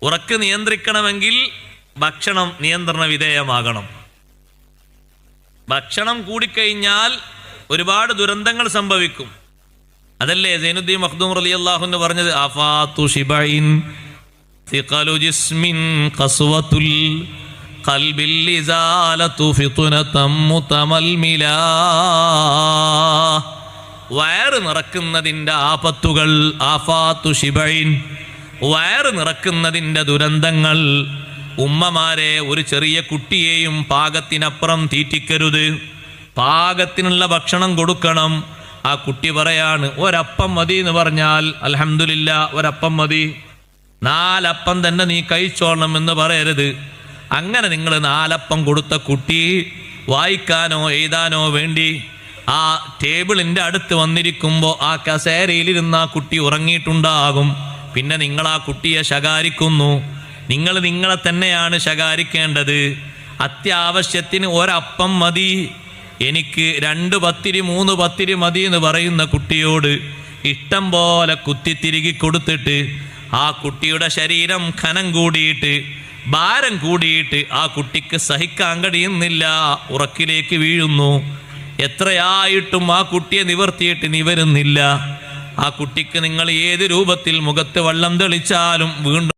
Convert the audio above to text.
ഉറക്ക് നിയന്ത്രിക്കണമെങ്കിൽ ഭക്ഷണം നിയന്ത്രണ വിധേയമാകണം. ഭക്ഷണം കൂടിക്കഴിഞ്ഞാൽ ഒരുപാട് ദുരന്തങ്ങൾ സംഭവിക്കും. അതല്ലേ സൈനുദ്ദീൻ മഖ്ദൂം റളിയല്ലാഹു അൻഹു പറഞ്ഞത്, ആഫാതു ശിബഇൻ തിഖലു ജിസ്മിൻ ഖസ്വതുൽ ഖൽബിൽ ഇസാലതു ഫിത്നതം മുതമൽമിലാ. വയറ് നിറക്കുന്നതിൻ്റെ ആപത്തുകൾ, ആഫാതു ശിബഇൻ, വയറ് നിറക്കുന്നതിൻ്റെ ദുരന്തങ്ങൾ. ഉമ്മമാരെ, ഒരു ചെറിയ കുട്ടിയെയും പാകത്തിനപ്പുറം തീറ്റിക്കരുത്. പാകത്തിനുള്ള ഭക്ഷണം കൊടുക്കണം. ആ കുട്ടി പറയാണ് ഒരപ്പം മതി എന്ന് പറഞ്ഞാൽ അൽഹംദുലില്ലാ ഒരപ്പം മതി, 4 അപ്പം തന്നെ നീ കഴിച്ചോളണം എന്ന് പറയരുത്. അങ്ങനെ നിങ്ങൾ 4 അപ്പം കൊടുത്ത കുട്ടി വായിക്കാനോ എഴുതാനോ വേണ്ടി ആ ടേബിളിൻ്റെ അടുത്ത് വന്നിരിക്കുമ്പോൾ ആ കസേരയിലിരുന്ന് ആ കുട്ടി ഉറങ്ങിയിട്ടുണ്ടാകും. പിന്നെ നിങ്ങൾ ആ കുട്ടിയെ ശകാരിക്കുന്നു. നിങ്ങൾ നിങ്ങളെ തന്നെയാണ് ശകാരിക്കേണ്ടത്. അത്യാവശ്യത്തിന് ഒരപ്പം മതി, എനിക്ക് 2 പത്തിരി 3 പത്തിരി മതി എന്ന് പറയുന്ന കുട്ടിയോട് ഇഷ്ടം പോലെ കുത്തിത്തിരികി കൊടുത്തിട്ട് ആ കുട്ടിയുടെ ശരീരം ഖനം കൂടിയിട്ട് ഭാരം കൂടിയിട്ട് ആ കുട്ടിക്ക് സഹിക്കാൻ കഴിയുന്നില്ല, ഉറക്കിലേക്ക് വീഴുന്നു. എത്രയായിട്ടും ആ കുട്ടിയെ നിവർത്തിയിട്ട് വരുന്നില്ല. ആ കുട്ടിക്ക് നിങ്ങൾ ഏത് രൂപത്തിൽ മുഖത്ത് വെള്ളം തെളിച്ചാലും വീണ്ടും